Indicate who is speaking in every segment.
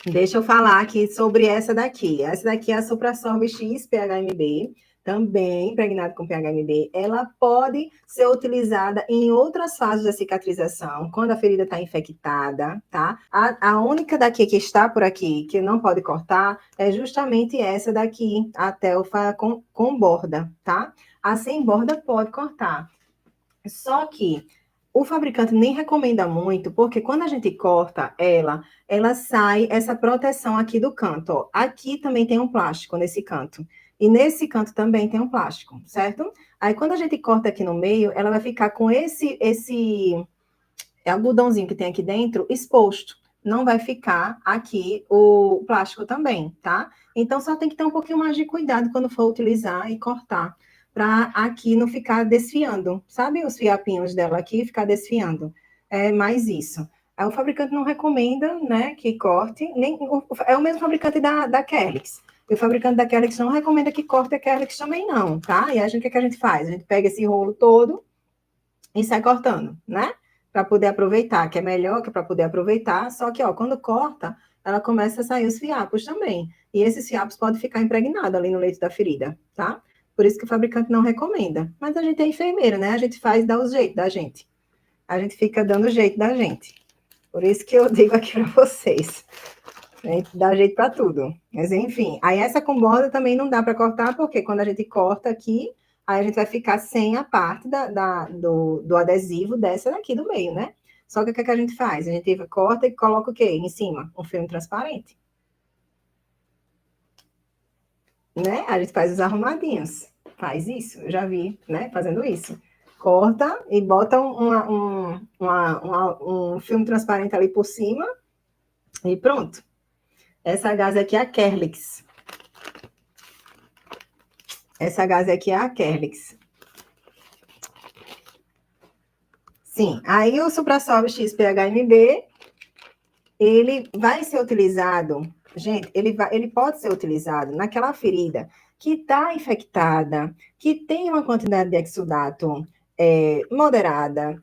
Speaker 1: Deixa eu falar aqui sobre essa daqui. Essa daqui é a Suprasorb X PHMB, também impregnada com PHMB. Ela pode ser utilizada em outras fases da cicatrização, quando a ferida está infectada, tá? A única daqui que está por aqui, que não pode cortar, é justamente essa daqui, a Telfa com borda, tá? A sem borda pode cortar. Só que o fabricante nem recomenda muito, porque quando a gente corta ela sai essa proteção aqui do canto. Ó. Aqui também tem um plástico nesse canto. E nesse canto também tem um plástico, certo? Aí quando a gente corta aqui no meio, ela vai ficar com esse algodãozinho que tem aqui dentro exposto. Não vai ficar aqui o plástico também, tá? Então só tem que ter um pouquinho mais de cuidado quando for utilizar e cortar para aqui não ficar desfiando, sabe? Os fiapinhos dela aqui ficar desfiando. É mais isso. Aí o fabricante não recomenda, né, que corte, nem é o mesmo fabricante da Kerlix. E o fabricante da Kerlix não recomenda que corte a Kerlix também não, tá? E a gente, o que, é que a gente faz? A gente pega esse rolo todo e sai cortando, né? Para poder aproveitar, que é melhor que para poder aproveitar, só que, ó, quando corta, ela começa a sair os fiapos também. E esses fiapos podem ficar impregnados ali no leito da ferida, tá? Por isso que o fabricante não recomenda. Mas a gente é enfermeira, né? A gente faz, dá o jeito da gente. A gente fica dando o jeito da gente. Por isso que eu digo aqui para vocês. A gente dá jeito para tudo. Mas, enfim. Aí essa com borda também não dá para cortar, porque quando a gente corta aqui, aí a gente vai ficar sem a parte do adesivo dessa daqui do meio, né? Só que o que a gente faz? A gente corta e coloca o quê? Em cima? Um filme transparente. Né? A gente faz os arrumadinhos. Faz isso, eu já vi, né? Fazendo isso. Corta e bota um filme transparente ali por cima e pronto. Essa gás aqui é a Kerlix. Essa gás aqui é a Kerlix. Sim, aí o Suprasolve XPHMB, ele vai ser utilizado, gente, ele pode ser utilizado naquela ferida que está infectada, que tem uma quantidade de exudato moderada,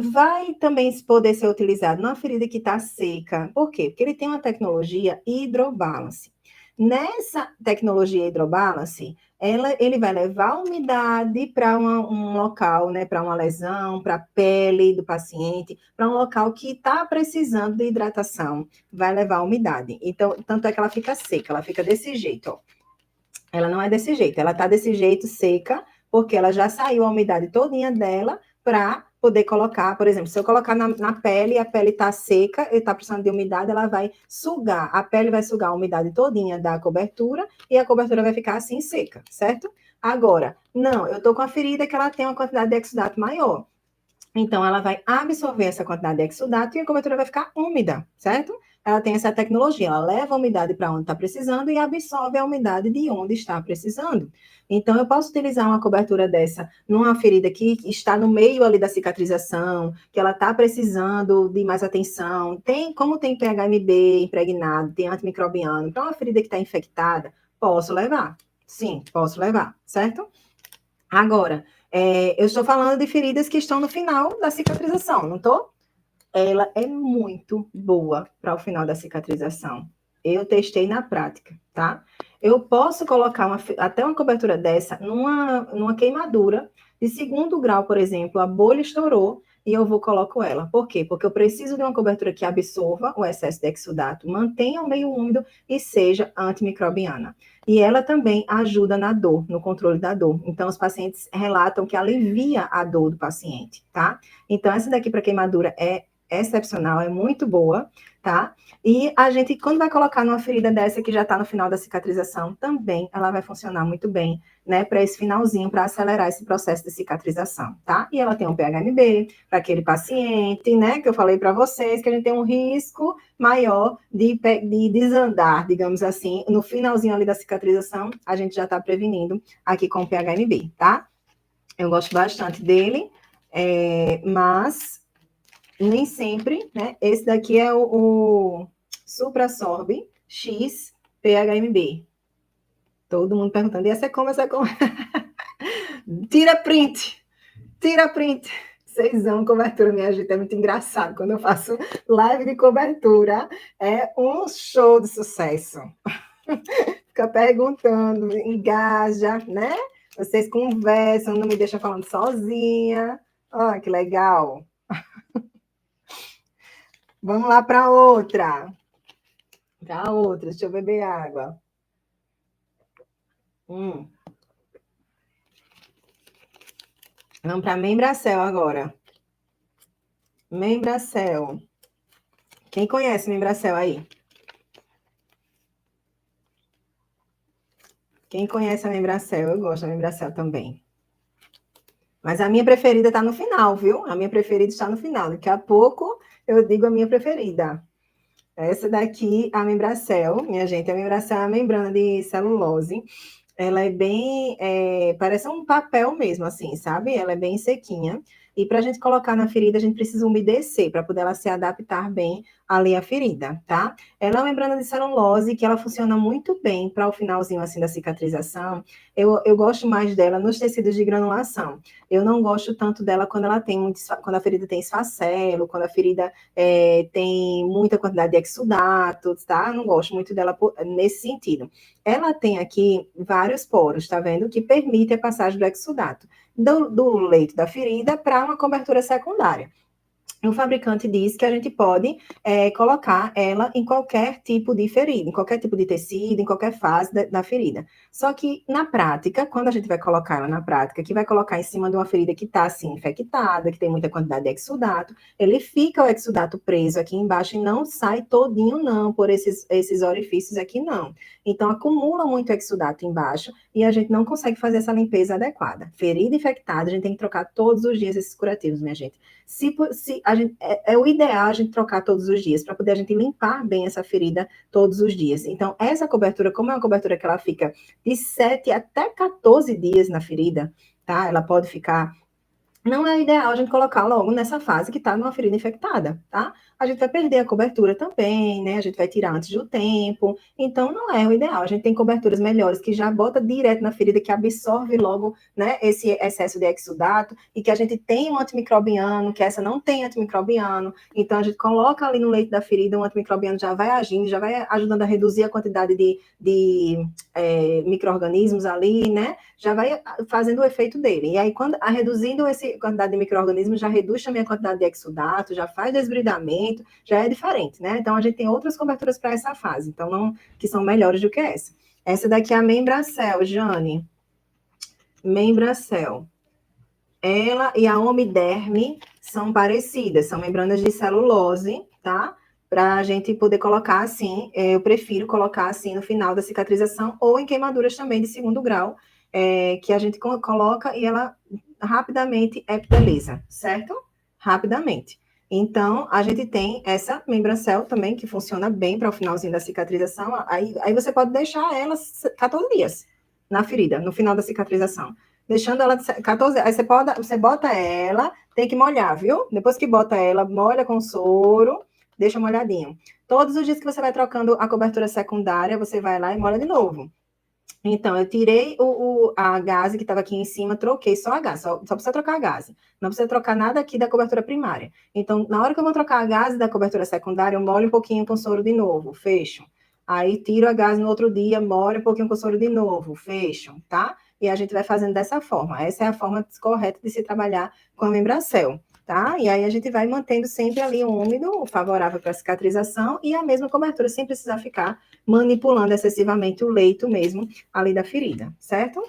Speaker 1: vai também poder ser utilizado numa ferida que está seca. Por quê? Porque ele tem uma tecnologia hidrobalance. Nessa tecnologia hidrobalance, ele vai levar a umidade para um local, né, para uma lesão, para a pele do paciente, para um local que está precisando de hidratação, vai levar a umidade. Então, tanto é que ela fica seca, ela fica desse jeito, ó. Ela não é desse jeito, ela está desse jeito seca, porque ela já saiu a umidade todinha dela para poder colocar, por exemplo, se eu colocar na pele, a pele está seca, e está precisando de umidade, ela vai sugar, a pele vai sugar a umidade todinha da cobertura, e a cobertura vai ficar assim seca, certo? Agora, não, eu estou com a ferida que ela tem uma quantidade de exudato maior. Então, ela vai absorver essa quantidade de exudato e a cobertura vai ficar úmida, certo? Ela tem essa tecnologia, ela leva a umidade para onde está precisando e absorve a umidade de onde está precisando. Então, eu posso utilizar uma cobertura dessa numa ferida que está no meio ali da cicatrização, que ela está precisando de mais atenção. Como tem PHMB impregnado, tem antimicrobiano, então uma ferida que está infectada, posso levar. Sim, posso levar, certo? Agora, eu estou falando de feridas que estão no final da cicatrização, não estou? Ela é muito boa para o final da cicatrização. Eu testei na prática, tá? Eu posso colocar até uma cobertura dessa numa queimadura de 2º grau, por exemplo, a bolha estourou e eu coloco ela. Por quê? Porque eu preciso de uma cobertura que absorva o excesso de exudato, mantenha o meio úmido e seja antimicrobiana. E ela também ajuda na dor, no controle da dor. Então, os pacientes relatam que alivia a dor do paciente, tá? Então, essa daqui para queimadura é excepcional, é muito boa, tá? E a gente, quando vai colocar numa ferida dessa que já está no final da cicatrização, também ela vai funcionar muito bem, né? Para esse finalzinho, para acelerar esse processo de cicatrização, tá? E ela tem um PHMB para aquele paciente, né? Que eu falei para vocês que a gente tem um risco maior de desandar, digamos assim, no finalzinho ali da cicatrização, a gente já está prevenindo aqui com o PHMB, tá? Eu gosto bastante dele, mas nem sempre, né? Esse daqui é o Suprasorb X PHMB. Todo mundo perguntando, e essa é como? Tira print! Tira print! Vocês amam cobertura, minha gente, é muito engraçado. Quando eu faço live de cobertura, é um show de sucesso. Fica perguntando, engaja, né? Vocês conversam, não me deixam falando sozinha. Olha que legal. Vamos lá para outra. Para outra, deixa eu beber água. Vamos para Membracel agora. Membracel. Quem conhece Membracel aí? Quem conhece a Membracel? Eu gosto da Membracel também. Mas a minha preferida está no final, viu? A minha preferida está no final. Daqui a pouco eu digo a minha preferida. Essa daqui, a Membracel, minha gente, a Membracel é a membrana de celulose. Ela é bem, parece um papel mesmo, assim, sabe? Ela é bem sequinha. E para a gente colocar na ferida, a gente precisa umedecer para poder ela se adaptar bem ali à ferida, tá? Ela é uma membrana de celulose que ela funciona muito bem para o finalzinho assim da cicatrização. Eu gosto mais dela nos tecidos de granulação. Eu não gosto tanto dela quando ela tem quando a ferida tem esfacelo, quando a ferida tem muita quantidade de exudatos, tá? Não gosto muito dela nesse sentido. Ela tem aqui vários poros, tá vendo? Que permite a passagem do exudato do leito da ferida para uma cobertura secundária. O fabricante diz que a gente pode colocar ela em qualquer tipo de ferida, em qualquer tipo de tecido, em qualquer fase da ferida. Só que, na prática, quando a gente vai colocar ela na prática, que vai colocar em cima de uma ferida que está, assim, infectada, que tem muita quantidade de exudato, ele fica o exudato preso aqui embaixo e não sai todinho, não, por esses orifícios aqui, não. Então, acumula muito exudato embaixo e a gente não consegue fazer essa limpeza adequada. Ferida infectada, a gente tem que trocar todos os dias esses curativos, minha gente. Se a gente, é o ideal a gente trocar todos os dias, para poder a gente limpar bem essa ferida todos os dias. Então, essa cobertura, como é uma cobertura que ela fica de 7 até 14 dias na ferida, tá? Ela pode ficar. Não é ideal a gente colocar logo nessa fase que está numa ferida infectada, tá? A gente vai perder a cobertura também, né? A gente vai tirar antes do tempo. Então, não é o ideal. A gente tem coberturas melhores que já bota direto na ferida, que absorve logo, né, esse excesso de exudato, e que a gente tem um antimicrobiano, que essa não tem antimicrobiano. Então, a gente coloca ali no leito da ferida, um antimicrobiano já vai agindo, já vai ajudando a reduzir a quantidade de micro-organismos ali, né? Já vai fazendo o efeito dele. E aí, reduzindo essa quantidade de micro-organismos, já reduz também a quantidade de exudato, já faz desbridamento, já é diferente, né? Então, a gente tem outras coberturas para essa fase, então, não, que são melhores do que essa. Essa daqui é a Membracel, Jane. Membracel. Ela e a Omiderme são parecidas, são membranas de celulose, tá? Para a gente poder colocar assim, eu prefiro colocar assim no final da cicatrização ou em queimaduras também de segundo grau, que a gente coloca e ela rapidamente epiteliza, certo? Rapidamente. Então, a gente tem essa Membracel também, que funciona bem para o finalzinho da cicatrização. Aí você pode deixar ela 14 dias na ferida, no final da cicatrização. Deixando ela 14, aí você bota ela, tem que molhar, viu? Depois que bota ela, molha com soro, deixa molhadinho. Todos os dias que você vai trocando a cobertura secundária, você vai lá e molha de novo. Então, eu tirei a gaze que estava aqui em cima, troquei só a gaze, só precisa trocar a gaze. Não precisa trocar nada aqui da cobertura primária. Então, na hora que eu vou trocar a gaze da cobertura secundária, eu molho um pouquinho com soro de novo, fecho. Aí, tiro a gaze no outro dia, molho um pouquinho com soro de novo, fecho, tá? E a gente vai fazendo dessa forma. Essa é a forma correta de se trabalhar com a Membracel, tá? E aí a gente vai mantendo sempre ali um úmido, favorável para a cicatrização, e a mesma cobertura, sem precisar ficar manipulando excessivamente o leito mesmo ali da ferida, certo?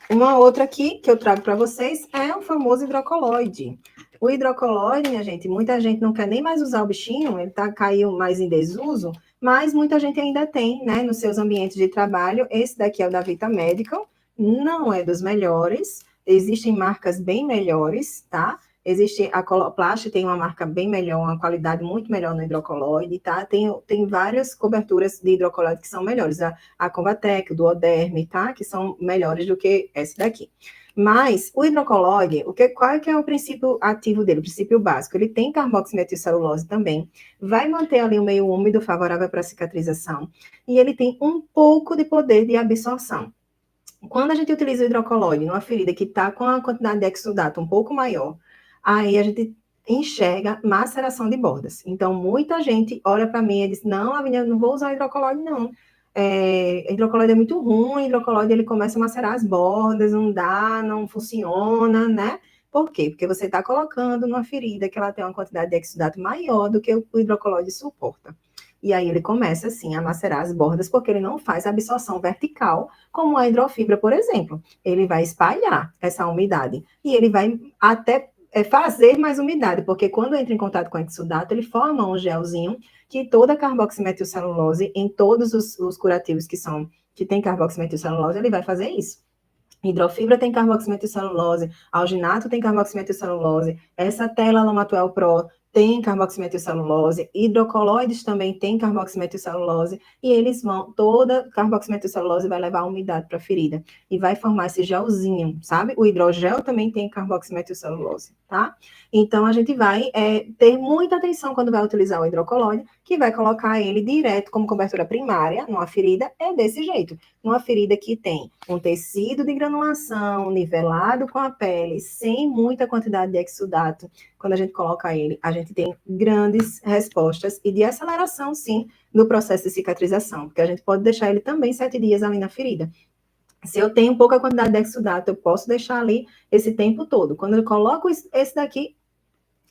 Speaker 1: Uma outra aqui que eu trago para vocês é o famoso hidrocoloide. O hidrocoloide, minha gente, muita gente não quer nem mais usar o bichinho, ele caiu mais em desuso, mas muita gente ainda tem, né, nos seus ambientes de trabalho. Esse daqui é o da Vita Medical, não é dos melhores, existem marcas bem melhores, tá? Existe a Coloplast, tem uma marca bem melhor, uma qualidade muito melhor no hidrocoloide, tá? Tem várias coberturas de hidrocoloide que são melhores, a Convatec, o Duoderme, tá? Que são melhores do que esse daqui. Mas o hidrocoloide, qual é que é o princípio ativo dele, o princípio básico? Ele tem carboximetilcelulose também, vai manter ali o meio úmido, favorável para a cicatrização, e ele tem um pouco de poder de absorção. Quando a gente utiliza o hidrocoloide numa ferida que está com a quantidade de exudato um pouco maior, aí a gente enxerga maceração de bordas. Então, muita gente olha para mim e diz, não, Lavínia, eu não vou usar hidrocolóide, não. Hidrocolóide é muito ruim, hidrocolóide ele começa a macerar as bordas, não dá, não funciona, né? Por quê? Porque você está colocando numa ferida que ela tem uma quantidade de exudato maior do que o hidrocolóide suporta. E aí ele começa, assim, a macerar as bordas, porque ele não faz absorção vertical, como a hidrofibra, por exemplo. Ele vai espalhar essa umidade. E ele vai até fazer mais umidade, porque quando entra em contato com o exudato, ele forma um gelzinho que toda a carboximetilcelulose, em todos os curativos que tem carboximetilcelulose, ele vai fazer isso. Hidrofibra tem carboximetilcelulose, alginato tem carboximetilcelulose, essa tela Lomatuel Pro tem carboximetilcelulose, hidrocolóides também tem carboximetilcelulose, e eles vão, toda carboximetilcelulose vai levar a umidade para a ferida, e vai formar esse gelzinho, sabe? O hidrogel também tem carboximetilcelulose, tá? Então, a gente vai ter muita atenção quando vai utilizar o hidrocolóide, que vai colocar ele direto como cobertura primária, numa ferida, é desse jeito. Numa ferida que tem um tecido de granulação nivelado com a pele, sem muita quantidade de exudato, quando a gente coloca ele, a gente tem grandes respostas e de aceleração, sim, no processo de cicatrização, porque a gente pode deixar ele também 7 dias ali na ferida. Se eu tenho pouca quantidade de exudato, eu posso deixar ali esse tempo todo. Quando eu coloco esse daqui,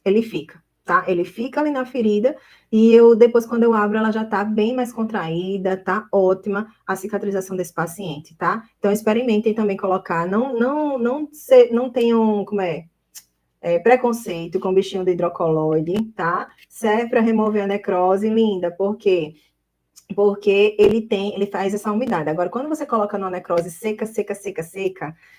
Speaker 1: ele fica, tá? Ele fica ali na ferida e depois, quando eu abro, ela já tá bem mais contraída, tá ótima a cicatrização desse paciente, tá? Então, experimentem também colocar, não tenham, preconceito com o bichinho de hidrocolóide, tá? Serve para remover a necrose, linda, porque ele faz essa umidade. Agora, quando você coloca numa necrose seca,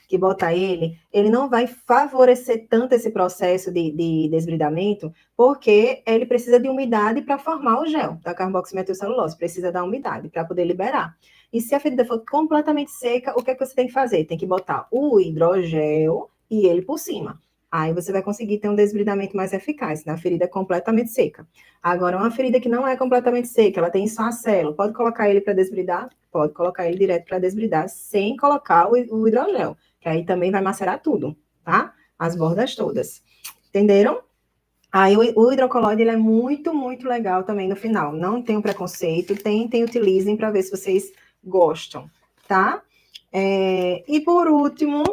Speaker 1: que bota ele não vai favorecer tanto esse processo de desbridamento, porque ele precisa de umidade para formar o gel da carboximetilcelulose, precisa da umidade para poder liberar. E se a ferida for completamente seca, o que é que você tem que fazer? Tem que botar o hidrogel e ele por cima. Aí você vai conseguir ter um desbridamento mais eficaz na ferida completamente seca. Agora, uma ferida que não é completamente seca, ela tem só acelo, pode colocar ele para desbridar? Pode colocar ele direto para desbridar, sem colocar o hidrogel, que aí também vai macerar tudo, tá? As bordas todas. Entenderam? Aí o hidrocolóide, ele é muito, muito legal também no final. Não tenham preconceito, tentem, utilizem para ver se vocês gostam, tá? E por último,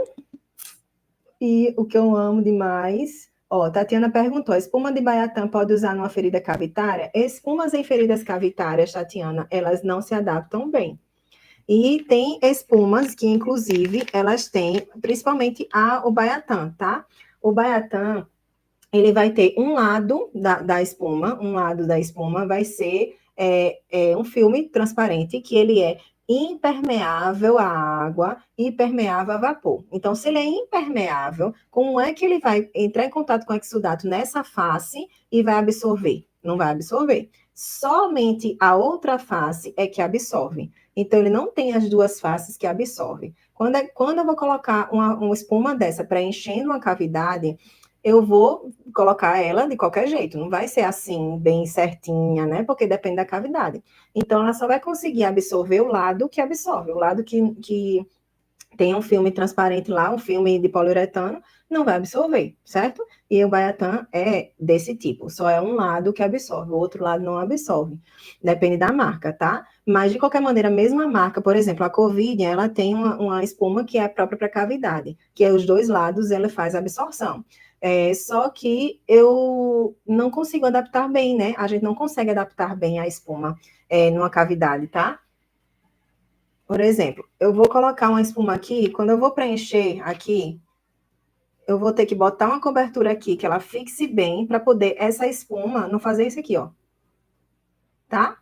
Speaker 1: e o que eu amo demais... Ó, Tatiana perguntou, espuma de Baiatã pode usar numa ferida cavitária? Espumas em feridas cavitárias, Tatiana, elas não se adaptam bem. E tem espumas que, inclusive, elas têm, principalmente o Baiatã, tá? O Baiatã, ele vai ter um lado da espuma vai ser um filme transparente, que ele é impermeável à água e permeável a vapor. Então, se ele é impermeável, como é que ele vai entrar em contato com o exudato nessa face e vai absorver? Não vai absorver. Somente a outra face é que absorve. Então, ele não tem as duas faces que absorvem. Quando eu vou colocar uma espuma dessa preenchendo uma cavidade, eu vou colocar ela de qualquer jeito, não vai ser assim, bem certinha, né? Porque depende da cavidade. Então, ela só vai conseguir absorver o lado que absorve, o lado que tem um filme transparente lá, um filme de poliuretano, não vai absorver, certo? E o Baiatã é desse tipo, só é um lado que absorve, o outro lado não absorve. Depende da marca, tá? Mas, de qualquer maneira, a mesma marca, por exemplo, a Covid, ela tem uma espuma que é própria para cavidade, que é os dois lados, ela faz absorção. Só que eu não consigo adaptar bem, né? A gente não consegue adaptar bem a espuma numa cavidade, tá? Por exemplo, eu vou colocar uma espuma aqui, quando eu vou preencher aqui, eu vou ter que botar uma cobertura aqui, que ela fixe bem, para poder essa espuma não fazer isso aqui, ó. Tá?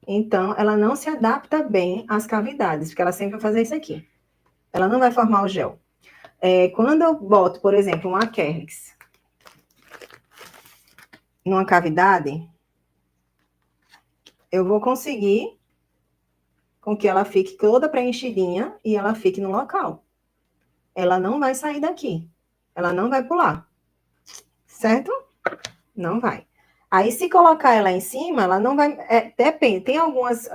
Speaker 1: Então, ela não se adapta bem às cavidades, porque ela sempre vai fazer isso aqui. Ela não vai formar o gel. Quando eu boto, por exemplo, um Akerlix numa cavidade, eu vou conseguir com que ela fique toda preenchidinha e ela fique no local. Ela não vai sair daqui. Ela não vai pular. Certo? Não vai. Aí, se colocar ela em cima, ela não vai... depende. Tem algumas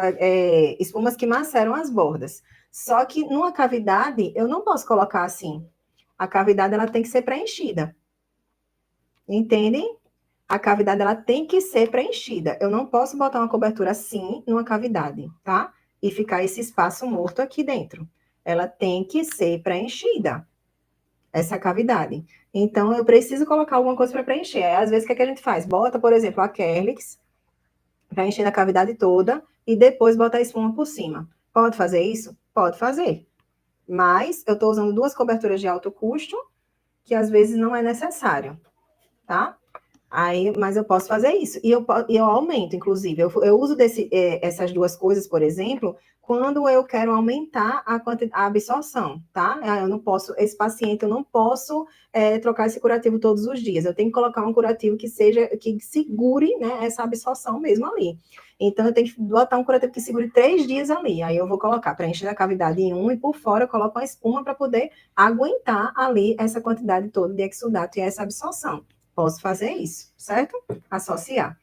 Speaker 1: espumas que maceram as bordas. Só que numa cavidade, eu não posso colocar assim. A cavidade, ela tem que ser preenchida. Entendem? A cavidade, ela tem que ser preenchida. Eu não posso botar uma cobertura assim numa cavidade, tá? E ficar esse espaço morto aqui dentro. Ela tem que ser preenchida, essa cavidade. Então, eu preciso colocar alguma coisa para preencher. Aí, às vezes, o que, é que a gente faz? Bota, por exemplo, a Kerlix, preencher a cavidade toda, e depois bota a espuma por cima. Pode fazer isso? Pode fazer. Mas eu estou usando 2 coberturas de alto custo, que às vezes não é necessário, tá? Aí, mas eu posso fazer isso. E eu aumento, inclusive. Eu uso essas 2 coisas, por exemplo, quando eu quero aumentar a absorção, tá? Eu não posso, esse paciente, eu não posso trocar esse curativo todos os dias. Eu tenho que colocar um curativo que segure, né, essa absorção mesmo ali. Então, eu tenho que botar um curativo que segure 3 dias ali. Aí eu vou colocar, preencher a cavidade em um, e por fora eu coloco uma espuma para poder aguentar ali essa quantidade toda de exudato e essa absorção. Posso fazer isso, certo? Associar.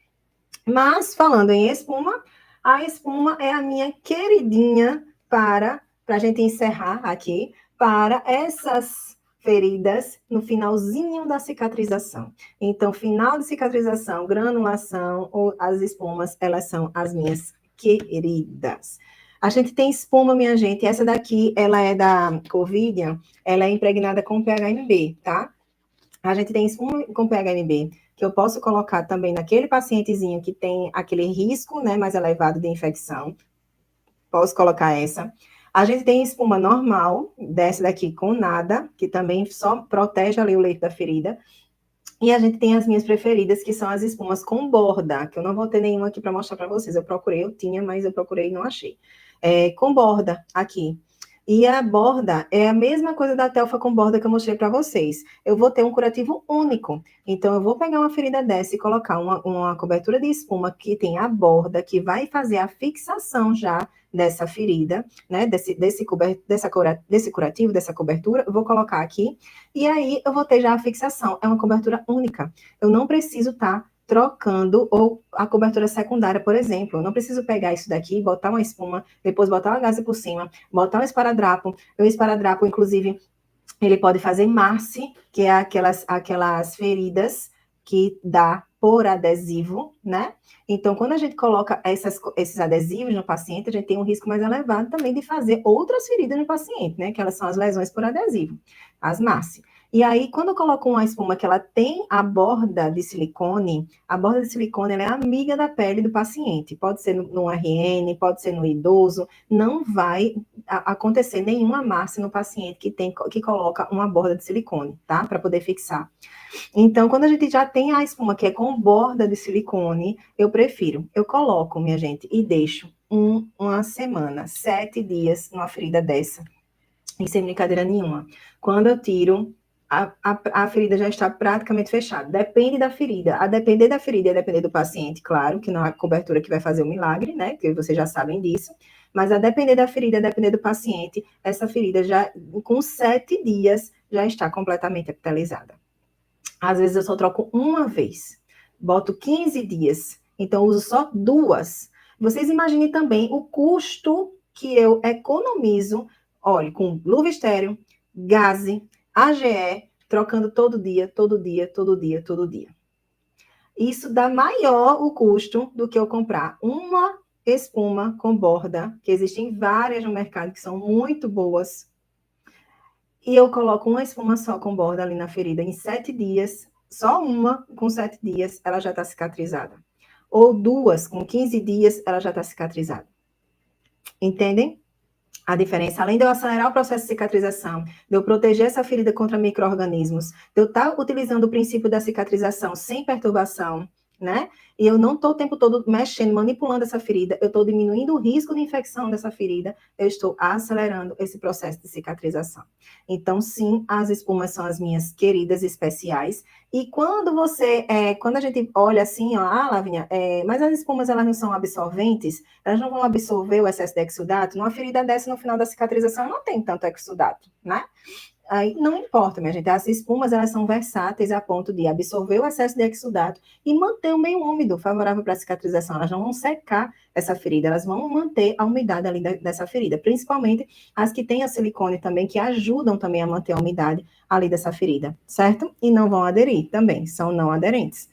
Speaker 1: Mas, falando em espuma, a espuma é a minha queridinha para a gente encerrar aqui, para essas feridas no finalzinho da cicatrização. Então, final de cicatrização, granulação ou as espumas, elas são as minhas queridas. A gente tem espuma, minha gente, essa daqui, ela é da Covidian, ela é impregnada com PHMB, tá? A gente tem espuma com PHMB, que eu posso colocar também naquele pacientezinho que tem aquele risco, né, mais elevado de infecção. Posso colocar essa. A gente tem espuma normal, dessa daqui com nada, que também só protege ali o leito da ferida. E a gente tem as minhas preferidas, que são as espumas com borda, que eu não vou ter nenhuma aqui para mostrar para vocês. Eu procurei, eu tinha, mas eu procurei e não achei. Com borda aqui. E a borda é a mesma coisa da telfa com borda que eu mostrei para vocês. Eu vou ter um curativo único. Então, eu vou pegar uma ferida dessa e colocar uma cobertura de espuma que tem a borda, que vai fazer a fixação já dessa ferida, né? Desse curativo, dessa cobertura. Eu vou colocar aqui. E aí, eu vou ter já a fixação. É uma cobertura única. Eu não preciso estar trocando ou a cobertura secundária, por exemplo. Eu não preciso pegar isso daqui, botar uma espuma, depois botar uma gase por cima, botar um esparadrapo. O esparadrapo, inclusive, ele pode fazer marce, que é aquelas feridas que dá por adesivo, né? Então, quando a gente coloca esses adesivos no paciente, a gente tem um risco mais elevado também de fazer outras feridas no paciente, né? Que elas são as lesões por adesivo, as marce. E aí, quando eu coloco uma espuma que ela tem a borda de silicone, a borda de silicone ela é amiga da pele do paciente. Pode ser no RN, pode ser no idoso, não vai acontecer nenhuma massa no paciente que coloca uma borda de silicone, tá? Para poder fixar. Então, quando a gente já tem a espuma que é com borda de silicone, eu coloco, minha gente, e deixo uma semana, 7 dias numa ferida dessa, e sem brincadeira nenhuma. Quando eu tiro, a ferida já está praticamente fechada. Depende da ferida. A depender da ferida e a depender do paciente, claro, que não é a cobertura que vai fazer o milagre, né? Que vocês já sabem disso. Mas a depender da ferida, a depender do paciente, essa ferida já, com 7 dias, já está completamente epitelizada. Às vezes eu só troco uma vez. Boto 15 dias. Então, eu uso só 2. Vocês imaginem também o custo que eu economizo, olha, com luva estéreo, gaze, AGE, trocando todo dia, todo dia, todo dia, todo dia. Isso dá maior o custo do que eu comprar uma espuma com borda, que existem várias no mercado que são muito boas, e eu coloco uma espuma só com borda ali na ferida em 7 dias, só uma com 7 dias, ela já está cicatrizada. Ou 2 com 15 dias, ela já está cicatrizada. Entendem? A diferença, além de eu acelerar o processo de cicatrização, de eu proteger essa ferida contra micro-organismos, de eu estar utilizando o princípio da cicatrização sem perturbação, né? E eu não estou o tempo todo mexendo, manipulando essa ferida, eu estou diminuindo o risco de infecção dessa ferida, eu estou acelerando esse processo de cicatrização. Então, sim, as espumas são as minhas queridas especiais. E quando a gente olha assim, ó, Lavínia, mas as espumas, elas não são absorventes, elas não vão absorver o excesso de exudato. Numa ferida dessa, no final da cicatrização, não tem tanto exudato, né? aí não importa, minha gente, as espumas, elas são versáteis a ponto de absorver o excesso de exudato e manter o meio úmido, favorável para a cicatrização. Elas não vão secar essa ferida, elas vão manter a umidade ali dessa ferida, principalmente as que têm a silicone também, que ajudam também a manter a umidade ali dessa ferida, certo? E não vão aderir também, são não aderentes.